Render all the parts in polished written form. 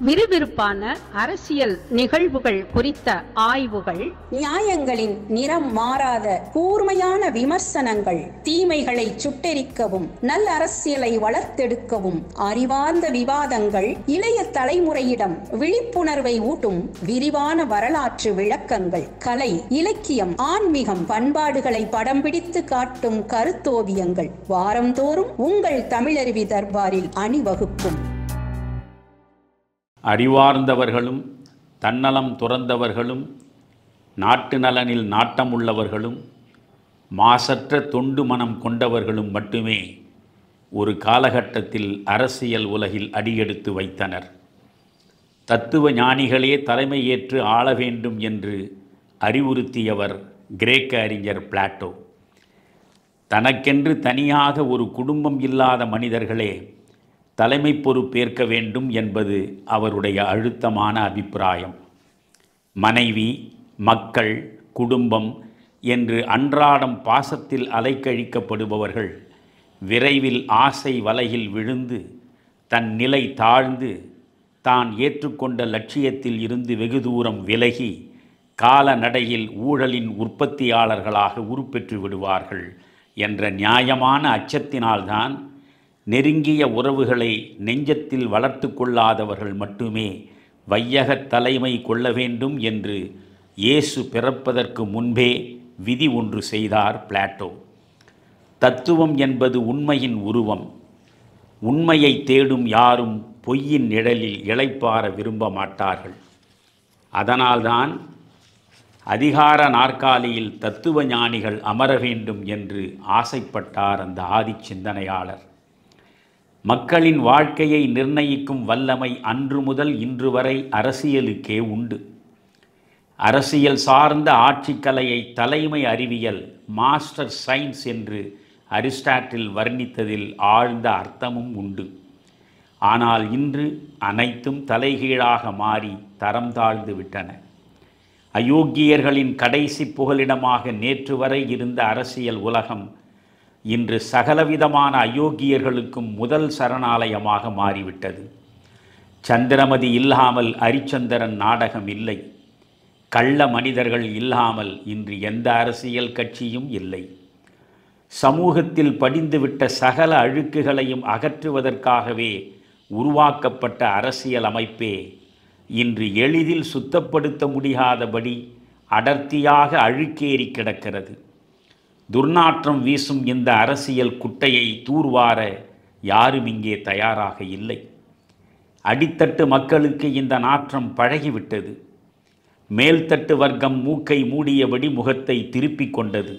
விறுவிறுப்பான அரசியல் நிகழ்வுகள் குறித்த ஆய்வுகள், நியாயங்களின் நிறம் மாறாத கூர்மையான விமர்சனங்கள், தீமைகளை சுட்டெரிக்கவும் நல்ல அரசியலை வளர்த்தெடுக்கவும் அறிவார்ந்த விவாதங்கள், இளைய தலைமுறையிடம் விழிப்புணர்வை ஊட்டும் விரிவான வரலாற்று விளக்கங்கள், கலை, இலக்கியம், ஆன்மீகம், பண்பாடுகளை படம் பிடித்து காட்டும் கருத்தோவியங்கள் வாரந்தோறும் உங்கள் தமிழருவி தர்பாரில் அணிவகுக்கும். அறிவார்ந்தவர்களும் தன்னலம் துறந்தவர்களும் நாட்டு நலனில் நாட்டமுள்ளவர்களும் மாசற்ற தொண்டு மனம் கொண்டவர்களும் மட்டுமே ஒரு காலகட்டத்தில் அரசியல் உலகில் அடியெடுத்து வைத்தனர். தத்துவ ஞானிகளே தலைமை ஏற்று ஆள வேண்டும் என்று அறிவுறுத்தியவர் கிரேக்க அறிஞர் பிளாட்டோ. தனக்கென்று தனியாக ஒரு குடும்பம் இல்லாத மனிதர்களே தலைமை பொறுப்பேற்க வேண்டும் என்பது அவருடைய அழுத்தமான அபிப்பிராயம். மனைவி, மக்கள், குடும்பம் என்று அன்றாடம் பாசத்தில் அலைக்கழிக்கப்படுபவர்கள் விரைவில் ஆசை வலையில் விழுந்து தன் நிலை தாழ்ந்து தான் ஏற்றுக்கொண்ட லட்சியத்தில் இருந்து வெகு தூரம் விலகி காலநடையில் ஊழலின் உற்பத்தியாளர்களாக உருப்பெற்று விடுவார்கள் என்ற நியாயமான அச்சத்தினால்தான் நெருங்கிய உறவுகளை நெஞ்சத்தில் வளர்த்து கொள்ளாதவர்கள் மட்டுமே வையகத் தலைமை கொள்ள வேண்டும் என்று இயேசு பிறப்பதற்கு முன்பே விதி ஒன்று செய்தார் பிளாட்டோ. தத்துவம் என்பது உண்மையின் உருவம். உண்மையை தேடும் யாரும் பொய்யின் நிழலில் இளைப்பாற விரும்ப மாட்டார்கள். அதனால்தான் அதிகார நாற்காலியில் தத்துவ ஞானிகள் அமர வேண்டும் என்று ஆசைப்பட்டார் அந்த ஆதி சிந்தனையாளர். மக்களின் வாழ்க்கையை நிர்ணயிக்கும் வல்லமை அன்று முதல் இன்று வரை அரசியலுக்கே உண்டு. அரசியல் சார்ந்த ஆட்சிக்கலையை தலைமை அறிவியல், மாஸ்டர் சயின்ஸ் என்று அரிஸ்டாட்டில் வர்ணித்ததில் ஆழ்ந்த அர்த்தமும் உண்டு. ஆனால் இன்று அனைத்தும் தலைகீழாக மாறி தரம் தாழ்ந்து விட்டன. அயோக்கியர்களின் கடைசி புகலிடமாக நேற்று வரை இருந்த அரசியல் உலகம் இன்று சகலவிதமான அயோக்கியர்களுக்கும் முதல் சரணாலயமாக மாறிவிட்டது. சந்திரமதி இல்லாமல் அரிச்சந்திரன் நாடகம் இல்லை. கள்ள மனிதர்கள் இல்லாமல் இன்று எந்த அரசியல் கட்சியும் இல்லை. சமூகத்தில் படிந்துவிட்ட சகல அழுக்குகளையும் அகற்றுவதற்காகவே உருவாக்கப்பட்ட அரசியல் அமைப்பே இன்று எளிதில் சுத்தப்படுத்த முடியாதபடி அடர்த்தியாக அழுக்கேறி கிடக்கிறது. துர்நாற்றம் வீசும் இந்த அரசியல் குட்டையை தூர்வார யாரும் இங்கே தயாராக இல்லை. அடித்தட்டு மக்களுக்கு இந்த நாற்றம் பழகிவிட்டது. மேல்தட்டு வர்க்கம் மூக்கை மூடியபடி முகத்தை திருப்பிக் கொண்டது.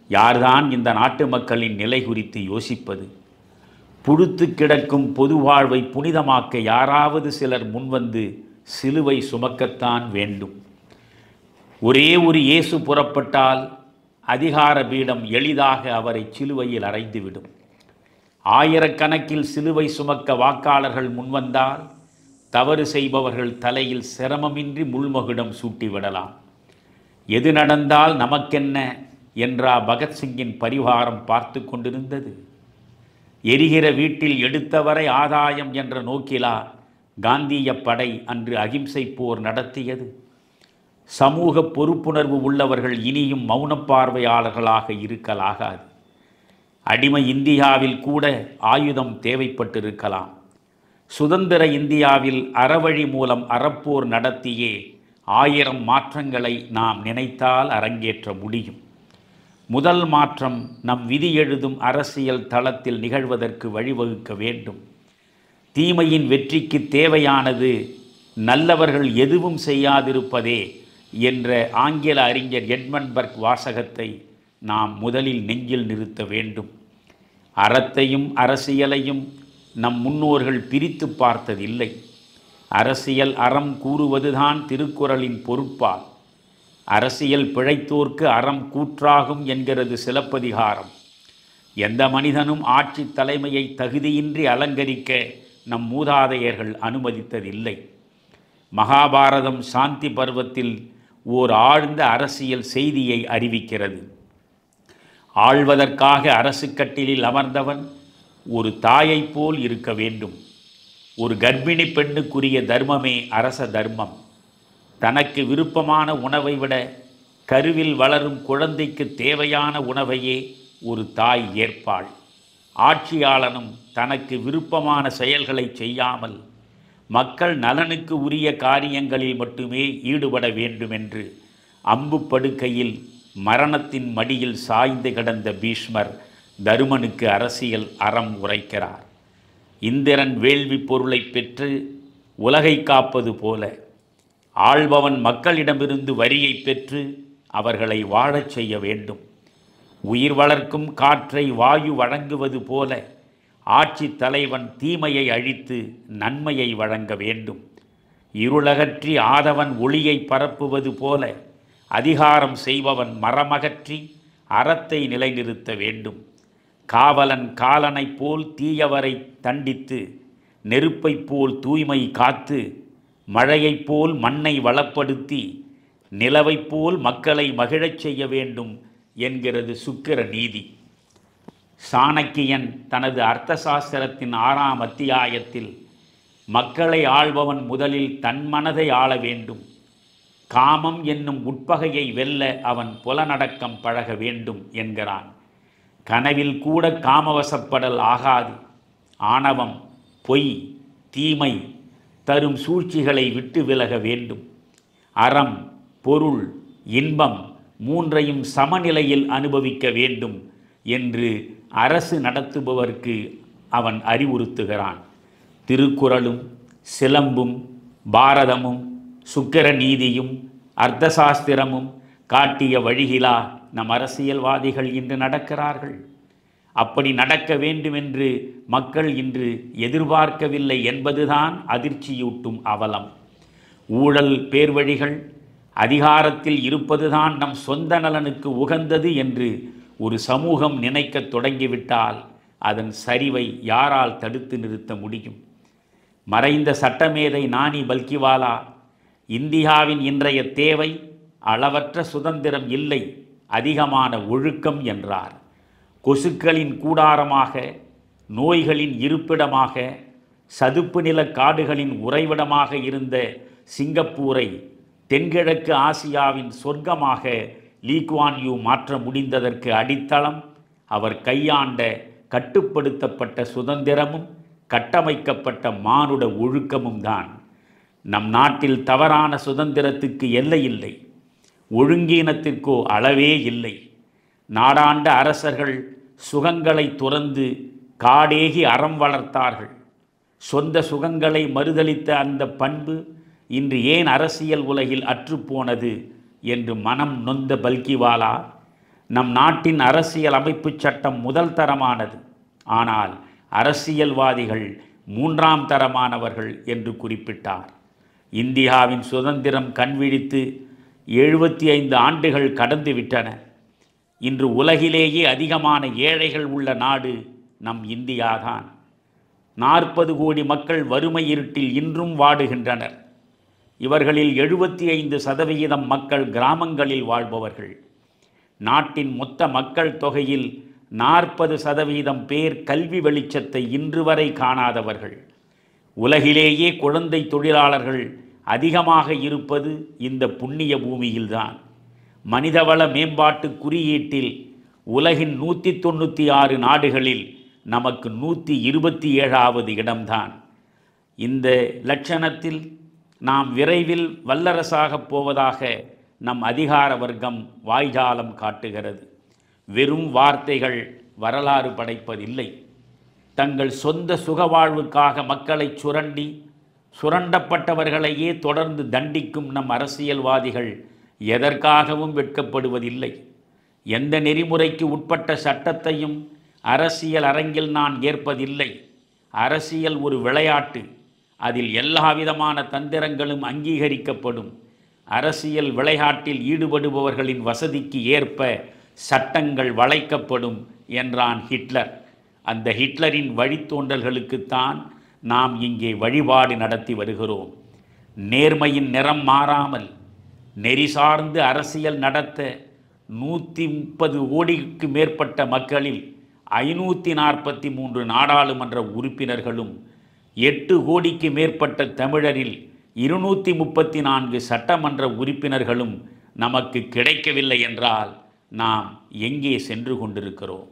யார்தான் இந்த நாட்டு மக்களின் நிலை குறித்து யோசிப்பது? புழுத்து கிடக்கும் பொது வாழ்வை புனிதமாக்க யாராவது சிலர் முன்வந்து சிலுவை சுமக்கத்தான் வேண்டும். ஒரே ஒரு இயேசு புறப்பட்டால் அதிகார பீடம் எளிதாக அவரை சிலுவையில் அறைந்துவிடும். ஆயிரக்கணக்கில் சிலுவை சுமக்க வாக்காளர்கள் முன்வந்தால் தவறு செய்பவர்கள் தலையில் சிரமமின்றி முள்மகுடம் சூட்டிவிடலாம். எது நடந்தால் நமக்கென்ன என்றா பகத்சிங்கின் பரிவாரம் பார்த்து கொண்டிருந்தது? எரிகிற வீட்டில் எடுத்தவரை ஆதாயம் என்ற நோக்கிலா காந்திய படை அன்று அகிம்சை போர் நடத்தியது? சமூக பொறுப்புணர்வு உள்ளவர்கள் இனியும் மௌனப்பார்வையாளர்களாக இருக்கலாகாது. அடிமை இந்தியாவில் கூட ஆயுதம் தேவைப்பட்டிருக்கலாம். சுதந்திர இந்தியாவில் அறவழி மூலம் அறப்போர் நடத்தியே 1000 மாற்றங்களை நாம் நினைத்தால் அரங்கேற்ற முடியும். முதல் மாற்றம் நம் விதி எழுதும் அரசியல் தளத்தில் நிகழ்வதற்கு வழிவகுக்க வேண்டும். தீமையின் வெற்றிக்கு தேவையானது நல்லவர்கள் எதுவும் செய்யாதிருப்பதே என்ற ஆங்கில அறிஞர் எட்மண்ட் பர்க் வாசகத்தை நாம் முதலில் நெஞ்சில் நிறுத்த வேண்டும். அறத்தையும் அரசியலையும் நம் முன்னோர்கள் பிரித்து பார்த்ததில்லை. அரசியல் அறம் கூறுவதுதான் திருக்குறளின் பொருட்பால். அரசியல் பிழைத்தோர்க்கு அறம் கூற்றாகும் என்கிறது சிலப்பதிகாரம். எந்த மனிதனும் ஆட்சி தலைமையை தகுதியின்றி அலங்கரிக்க நம் மூதாதையர்கள் அனுமதித்ததில்லை. மகாபாரதம் சாந்தி பர்வத்தில் ஓர் ஆழ்ந்த அரசியல் செய்தியை அறிவிக்கிறது. ஆள்வதற்காக அரசு கட்டிலில் அமர்ந்தவன் ஒரு தாயைப் போல் இருக்க வேண்டும். ஒரு கர்ப்பிணி பெண்ணுக்குரிய தர்மமே அரச தர்மம். தனக்கு விருப்பமான உணவை விட கருவில் வளரும் குழந்தைக்கு தேவையான உணவையே ஒரு தாய் ஏற்பாள். ஆட்சியாளனும் தனக்கு விருப்பமான செயல்களை செய்யாமல் மக்கள் நலனுக்கு உரிய காரியங்களில் மட்டுமே ஈடுபட வேண்டுமென்று அம்பு படுக்கையில் மரணத்தின் மடியில் சாய்ந்து கிடந்த பீஷ்மர் தருமனுக்கு அரசியல் அறம் உரைக்கிறார். இந்திரன் வேள்வி பொருளை பெற்று உலகை காப்பது போல ஆள்பவன் மக்களிடமிருந்து வரியை பெற்று அவர்களை வாழச் செய்ய வேண்டும். உயிர் வளர்க்கும் காற்றை வாயு வழங்குவது போல ஆட்சி தலைவன் தீமையை அழித்து நன்மையை வழங்க வேண்டும். இருளகற்றி ஆதவன் ஒளியை பரப்புவது போல அதிகாரம் செய்பவன் மரமகற்றி அறத்தை நிலைநிறுத்த வேண்டும். காவலன் காலனைப் போல் தீயவரை தண்டித்து நெருப்பைப் போல் தூய்மை காத்து மழையைப் போல் மண்ணை வளப்படுத்தி நிலவைப் போல் மக்களை மகிழச் செய்ய வேண்டும் என்கிறது சுக்கிர நீதி. சாணக்கியன் தனது அர்த்த சாஸ்திரத்தின் 6ஆம் அத்தியாயத்தில் மக்களை ஆள்பவன் முதலில் தன் மனதை ஆள வேண்டும், காமம் என்னும் உட்பகையை வெல்ல அவன் புலனடக்கம் பழக வேண்டும் என்கிறான். கனவில் கூட காமவசப்படல் ஆகாது. ஆணவம், பொய், தீமை தரும் சூழ்ச்சிகளை விட்டு விலக வேண்டும். அறம், பொருள், இன்பம் மூன்றையும் சமநிலையில் அனுபவிக்க வேண்டும் என்று அரசு நடத்துபவர்க்கு அவன் அறிவுறுத்துகிறான். திருக்குறளும் சிலம்பும் பாரதமும் சுக்கிர நீதியும் அர்த்தசாஸ்திரமும் காட்டிய வழியிலா நம் அரசியல்வாதிகள் இன்று நடக்கிறார்கள். அப்படி நடக்க வேண்டுமென்று மக்கள் இன்று எதிர்பார்க்கவில்லை என்பதுதான் அதிர்ச்சியூட்டும் அவலம். ஊழல் பேர்வழிகள் அதிகாரத்தில் இருப்பதுதான் நம் சொந்த நலனுக்கு உகந்தது என்று ஒரு சமூகம் நினைக்க தொடங்கிவிட்டால் அதன் சரிவை யாரால் தடுத்து நிறுத்த முடியும்? மறைந்த சட்டமேதை நானி பல்கிவாலா இந்தியாவின் இன்றைய தேவை அளவற்ற சுதந்திரம் இல்லை, அதிகமான ஒழுக்கம் என்றார். கொசுக்களின் கூடாரமாக, நோய்களின் இருப்பிடமாக, சதுப்பு நில காடுகளின் உறைவிடமாக இருந்த சிங்கப்பூரை தென்கிழக்கு ஆசியாவின் சொர்க்கமாக லீ குவான் யூ மாற்ற முடிந்ததற்கு அடித்தளம் அவர் கையாண்ட கட்டுப்படுத்தப்பட்ட சுதந்திரமும் கட்டமைக்கப்பட்ட மானுட ஒழுக்கமும் தான். நம் நாட்டில் தவறான சுதந்திரத்துக்கு எல்லை இல்லை, ஒழுங்கீனத்திற்கோ அளவே இல்லை. நாடாண்ட அரசர்கள் சுகங்களை துறந்து காடேகி அறம் வளர்த்தார்கள். சொந்த சுகங்களை மறுதளித்த அந்த பண்பு இன்று ஏன் அரசியல் உலகில் அற்றுப்போனது என்று மனம் நொந்த பல்கிவாலா, நம் நாட்டின் அரசியல் அமைப்பு சட்டம் முதல் தரமானது, ஆனால் அரசியல்வாதிகள் 3ஆம் தரமானவர்கள் என்று குறிப்பிட்டார். இந்தியாவின் சுதந்திரம் கண்விழித்து 75 ஆண்டுகள் கடந்துவிட்டன. இன்று உலகிலேயே அதிகமான ஏழைகள் உள்ள நாடு நம் இந்தியாதான். 40 கோடி மக்கள் வறுமை இருட்டில் இன்றும் வாடுகின்றனர். இவர்களில் 75% மக்கள் கிராமங்களில் வாழ்பவர்கள். நாட்டின் மொத்த மக்கள் தொகையில் 40% பேர் கல்வி வெளிச்சத்தை இன்று வரை காணாதவர்கள். உலகிலேயே குழந்தை தொழிலாளர்கள் அதிகமாக இருப்பது இந்த புண்ணிய பூமியில்தான். மனிதவள மேம்பாட்டு குறியீட்டில் உலகின் 196 நாடுகளில் நமக்கு 127வது இடம்தான். இந்த லட்சணத்தில் நாம் விரைவில் வல்லரசாகப் போவதாக நம் அதிகார வர்க்கம் வாய்ஜாலம் காட்டுகிறது. வெறும் வார்த்தைகள் வரலாறு படைப்பதில்லை. தங்கள் சொந்த சுகவாழ்வுக்காக மக்களை சுரண்டப்பட்டவர்களையே தொடர்ந்து தண்டிக்கும் நம் அரசியல்வாதிகள் எதற்காகவும் வெட்கப்படுவதில்லை. எந்த நெறிமுறைக்கு உட்பட்ட சட்டத்தையும் அரசியல் அரங்கில் நான் ஏற்பதில்லை. அரசியல் ஒரு விளையாட்டு, அதில் எல்லாவிதமான தந்திரங்களும் அங்கீகரிக்கப்படும். அரசியல் விளையாட்டில் ஈடுபடுபவர்களின் வசதிக்கு ஏற்ப சட்டங்கள் வளைக்கப்படும் என்றான் ஹிட்லர். அந்த ஹிட்லரின் வழித்தோன்றல்களுக்குத்தான் நாம் இங்கே வழிபாடு நடத்தி வருகிறோம். நேர்மையின் நிறம் மாறாமல் நெறி சார்ந்து அரசியல் நடத்த 130 கோடிக்கு மேற்பட்ட மக்களில் 543 நாடாளுமன்ற உறுப்பினர்களும் 8 கோடிக்கு மேற்பட்ட தமிழரில் 234 சட்டமன்ற உறுப்பினர்களும் நமக்கு கிடைக்கவில்லை என்றால் நாம் எங்கே சென்று கொண்டிருக்கிறோம்?